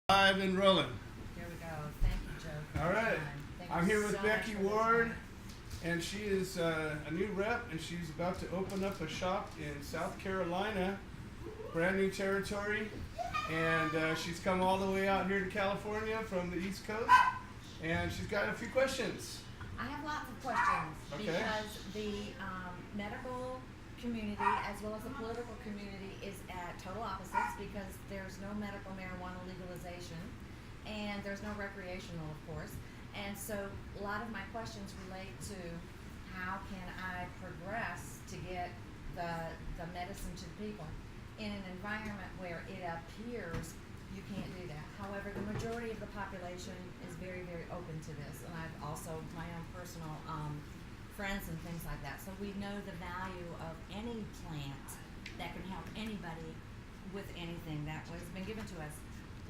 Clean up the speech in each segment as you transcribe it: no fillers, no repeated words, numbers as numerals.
Live and rolling. Here we go. Thank you, Joe. For All your right. time. Thank I'm you here with so Becky much for the Ward, time. and she is a new rep, and she's about to open up a shop in South Carolina, brand new territory, and she's come all the way out here to California from the East Coast, and she's got a few questions. I have lots of questions Okay. because the medical community as well as the political community is at total opposites because there's no medical marijuana legalization and there's no recreational, of course. And so a lot of my questions relate to how can I progress to get the medicine to the people in an environment where it appears you can't do that. However, the majority of the population is very, very open to this, and I've also my own personal friends and things like that. So we know the value of any plant that can help anybody with anything that has been given to us.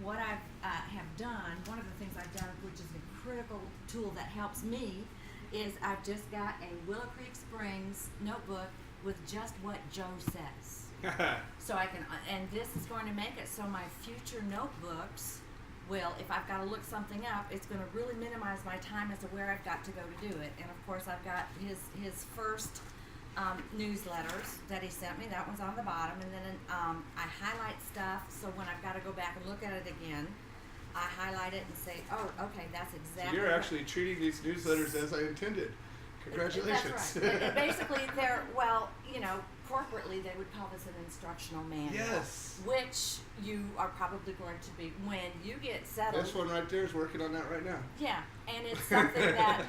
What I have done, one of the things I've done, which is a critical tool that helps me, is I've just got a Willow Creek Springs notebook with just what Joe says. So I can, and this is going to make it so my future notebooks will, if I've got to look something up, it's going to really minimize my time as to where I've got to go to do it. And of course, I've got his first newsletters that he sent me. That one's on the bottom, and then I highlight stuff. So when I've got to go back and look at it again, I highlight it and say, "Oh, okay, that's exactly." You're actually treating these newsletters as I intended. Congratulations. That's right. Basically, they're, well, you know, corporately they would call this an instructional manual. Yes. Which you are probably going to be when you get settled. This one right there is working on that right now. Yeah, and it's something that,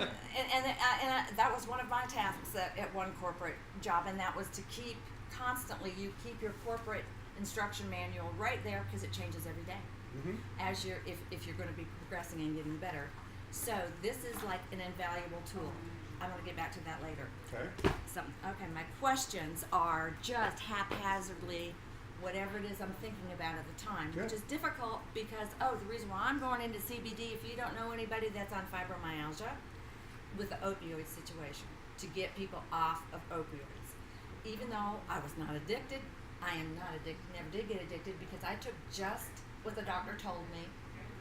and that was one of my tasks at one corporate job, and that was to keep constantly, you keep your corporate instruction manual right there because it changes every day. Mm-hmm. As you're, if you're going to be progressing and getting better. So this is like an invaluable tool. I'm going to get back to that later. Okay. Okay, my questions are just haphazardly whatever it is I'm thinking about at the time, Okay. which is difficult because, the reason why I'm going into CBD, if you don't know anybody that's on fibromyalgia, with the opioid situation, to get people off of opioids. Even though I was not addicted, I am not addicted, never did get addicted because I took just what the doctor told me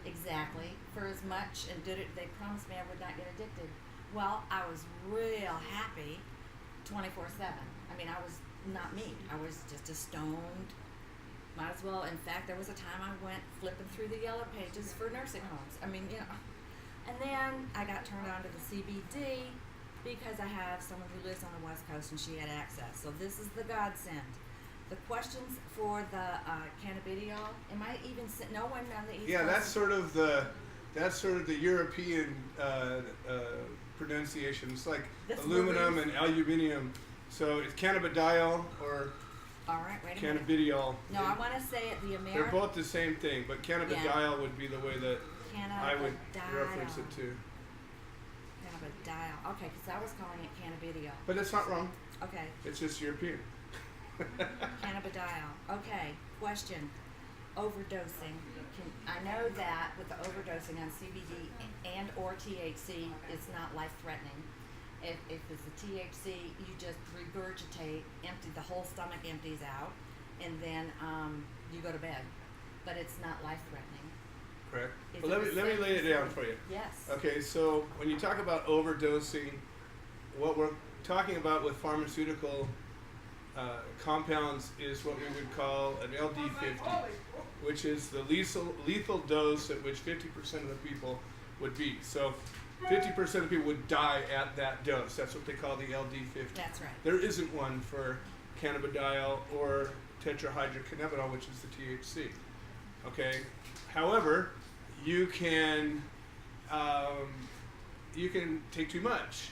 exactly for as much and did it, they promised me I would not get addicted. Well, I was real happy 24/7. I mean, I was not me. I was just a stoned, might as well. In fact, there was a time I went flipping through the yellow pages for nursing homes. I mean, you know. And then I got turned on to the CBD because I have someone who lives on the West Coast and she had access. So this is the godsend. The questions for the cannabidiol, am I even, no one on the East Coast? Yeah, that's sort of the European pronunciation. It's like That's aluminum Maurice. and aluminium. So it's cannabidiol or All right, wait a minute. cannabidiol. No, I want to say it the They're American. both the same thing, but cannabidiol would be the way that I would reference it to. Cannabidiol. Okay, because I was calling it cannabidiol. But it's not wrong. Okay, It's just European. cannabidiol. Okay, question. Overdosing. I know that with the overdosing on CBD and or THC, it's not life-threatening. If it's the THC, you just regurgitate, empty, the whole stomach empties out, and then you go to bed. But it's not life-threatening. Correct. Is Well, it let me the lay it same? down for you. Yes. Okay, so when you talk about overdosing, what we're talking about with pharmaceutical compounds is what we would call an LD50, which is the lethal dose at which 50% of the people would be. So 50% of people would die at that dose. That's what they call the LD50. That's right. There isn't one for cannabidiol or tetrahydrocannabinol, which is the THC. Okay. However, you can take too much,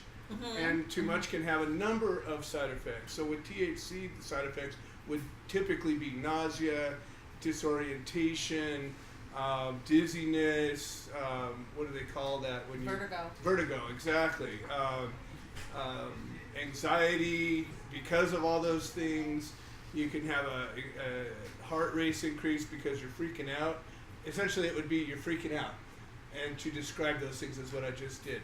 and too much can have a number of side effects. So with THC, the side effects would typically be nausea, disorientation, dizziness. What do they call that when you? Vertigo. Vertigo, exactly. Anxiety. Because of all those things, you can have a heart rate increase because you're freaking out. Essentially, it would be you're freaking out. And to describe those things is what I just did.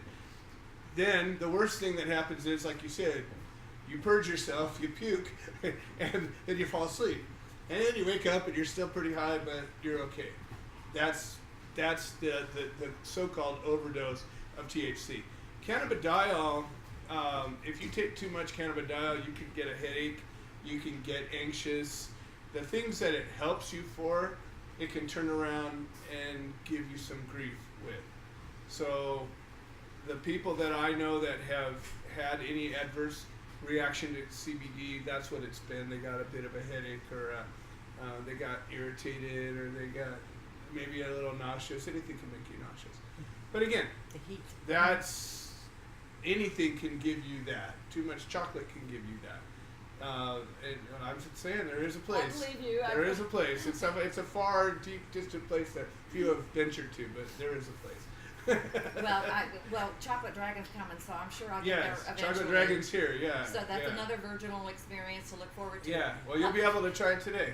Then the worst thing that happens is, like you said, you purge yourself, you puke, and then you fall asleep. And then you wake up and you're still pretty high, but you're okay. That's that's the so-called overdose of THC. Cannabidiol, if you take too much cannabidiol, you can get a headache, you can get anxious. The things that it helps you for, it can turn around and give you some grief with. So the people that I know that have had any adverse reaction to CBD, that's what it's been. They got a bit of a headache, or they got irritated, or they got maybe a little nauseous. Anything can make you nauseous. But again, The heat. that's anything can give you that. Too much chocolate can give you that. And I'm just saying there is a place. I believe you. There is a place. It's a far, deep, distant place that few have ventured to, but there is a place. Well, Chocolate Dragon's coming, so I'm sure I'll get there Yes, eventually. Chocolate Dragon's here. Yeah. So that's yeah. another virginal experience to look forward to. Yeah. Well, you'll be able to try it today.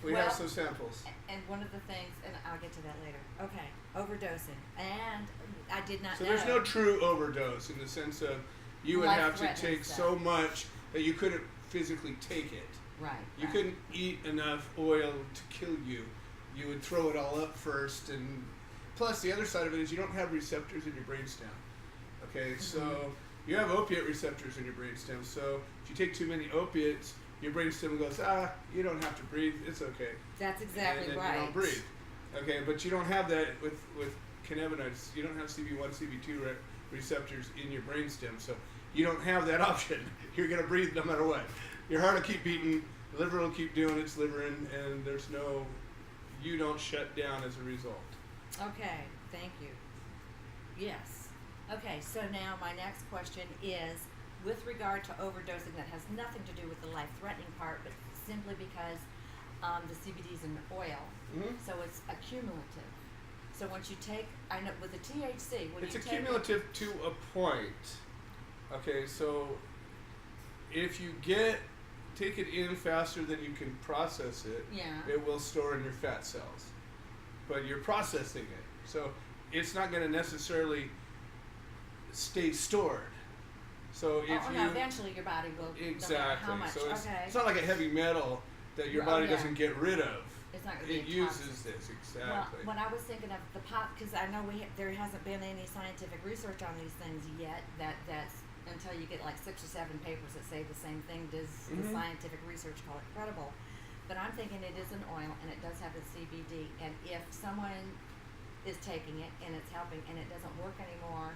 We Well, have some samples. And one of the things, and I'll get to that later. Okay, overdosing, and I did not So know. there's no true overdose in the sense of you would have to Life-threatening take stuff. so much that you couldn't physically take it. Right. You right. couldn't eat enough oil to kill you. You would throw it all up first, and plus the other side of it is you don't have receptors in your brainstem. Okay, so you have opiate receptors in your brainstem. So if you take too many opiates, your brainstem goes, you don't have to breathe. It's okay. That's exactly and then right. you don't breathe. Okay, but you don't have that with cannabinoids. You don't have CB1, CB2 receptors in your brainstem, so you don't have that option. You're gonna breathe no matter what. Your heart will keep beating, the liver will keep doing its livering, and you don't shut down as a result. Okay, thank you. Yes. Okay, so now my next question is, with regard to overdosing, that has nothing to do with the life-threatening part, but simply because the CBD is in oil, so it's accumulative. So once you take, I know with the THC, when It's you accumulative to a point. Okay, so if you take it in faster than you can process it, Yeah. it will store in your fat cells. But you're processing it, so it's not going to necessarily stay stored. So if no, eventually your body will. No matter exactly, how much? so Okay. it's not like a heavy metal that your Oh, body yeah. doesn't get rid of. It's not going to be It a toxin. uses this Well, exactly. when I was thinking of the pop, because I know there hasn't been any scientific research on these things yet. That's until you get like 6 or 7 papers that say the same thing. Does the Mhm. scientific research call it credible? But I'm thinking it is an oil and it does have the CBD. And if someone is taking it and it's helping and it doesn't work anymore,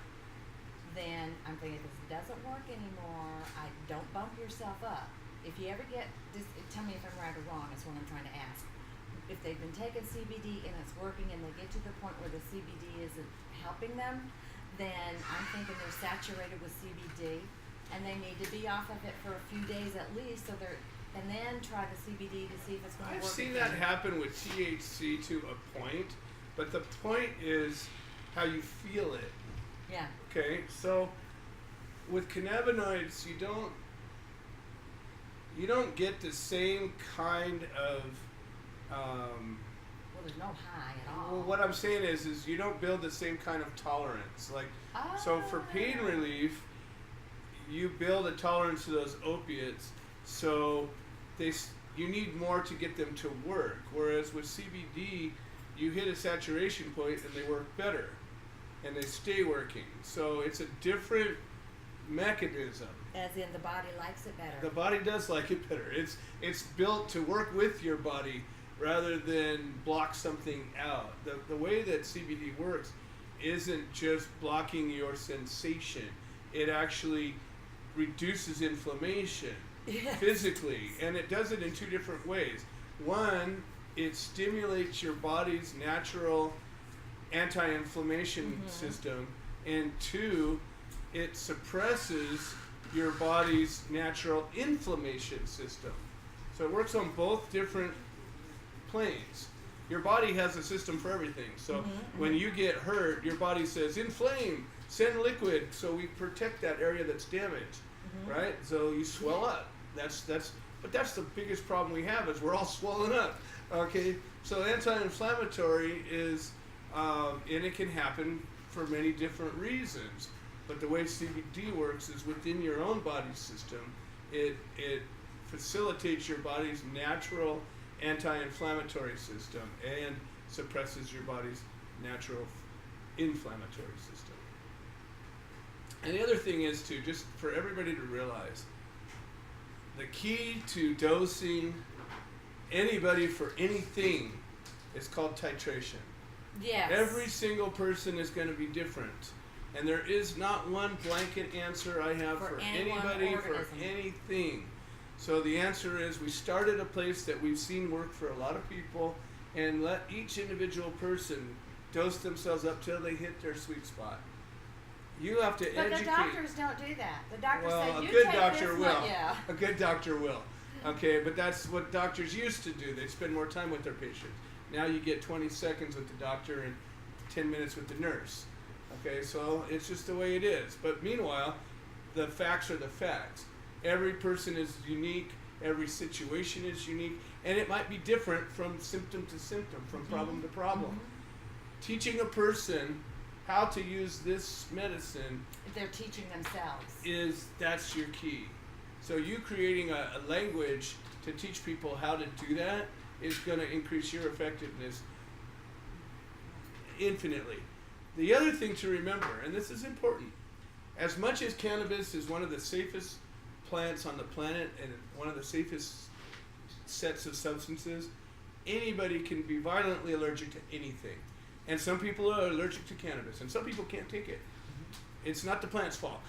then I'm thinking if it doesn't work anymore, don't bump yourself up. If you ever get this, tell me if I'm right or wrong. Is what I'm trying to ask. If they've been taking CBD and it's working and they get to the point where the CBD isn't helping them, then I'm thinking they're saturated with CBD and they need to be off of it for a few days at least, and then try the CBD to see if it's going to work. I've seen again. that happen with THC to a point, but the point is how you feel it. Yeah. Okay, so with cannabinoids, you don't get the same kind of. Well, there's no high at all. Well, what I'm saying is you don't build the same kind of tolerance. Like, so for pain relief, you build a tolerance to those opiates. So you need more to get them to work. Whereas with CBD, you hit a saturation point and they work better, and they stay working. So it's a different mechanism. As in the body likes it better. The body does like it better. It's built to work with your body rather than block something out. The way that CBD works isn't just blocking your sensation. It actually reduces inflammation Yes. physically, and it does it in 2 different ways. One, it stimulates your body's natural anti-inflammation system, and 2, it suppresses your body's natural inflammation system. So it works on both different planes. Your body has a system for everything. So when you get hurt, your body says, inflame, send liquid, so we protect that area that's damaged, right? So you swell up. But that's the biggest problem we have is we're all swollen up. Okay, so anti-inflammatory is, and it can happen for many different reasons. But the way CBD works is within your own body system. It facilitates your body's natural anti-inflammatory system and suppresses your body's natural inflammatory system. And the other thing is to just for everybody to realize the key to dosing anybody for anything is called titration. Yes. Every single person is going to be different. And there is not one blanket answer I have for anybody, for anything. So the answer is we start at a place that we've seen work for a lot of people and let each individual person dose themselves up till they hit their sweet spot. You have to educate. But the doctors don't do that. The doctors say, Well, you a good take doctor this will. one, yeah. A good doctor will. Okay, but that's what doctors used to do. They'd spend more time with their patients. Now you get 20 seconds with the doctor and 10 minutes with the nurse. Okay, so it's just the way it is. But meanwhile, the facts are the facts. Every person is unique. Every situation is unique. And it might be different from symptom to symptom, from problem to problem. Teaching a person how to use this medicine They're teaching themselves. that's your key. So you creating a language to teach people how to do that is going to increase your effectiveness infinitely. The other thing to remember, and this is important, as much as cannabis is one of the safest plants on the planet and one of the safest sets of substances, anybody can be violently allergic to anything. And some people are allergic to cannabis, and some people can't take it. It's not the plant's fault.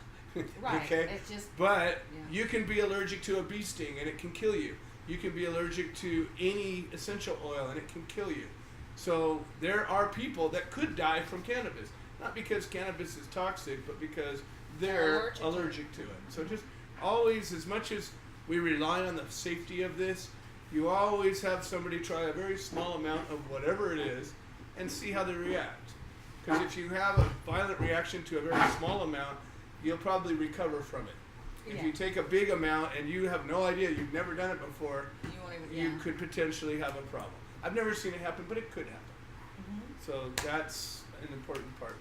Right. Okay? It's just, But you can be allergic to a bee sting, and it can kill you. You can be allergic to any essential oil, and it can kill you. So there are people that could die from cannabis. Not because cannabis is toxic, but because they're allergic to it. So just always, as much as we rely on the safety of this, you always have somebody try a very small amount of whatever it is and see how they react. Because if you have a violent reaction to a very small amount, you'll probably recover from it. If you take a big amount and you have no idea, you've never done it before, you won't even, you could potentially have a problem. I've never seen it happen, but it could happen. So that's an important part.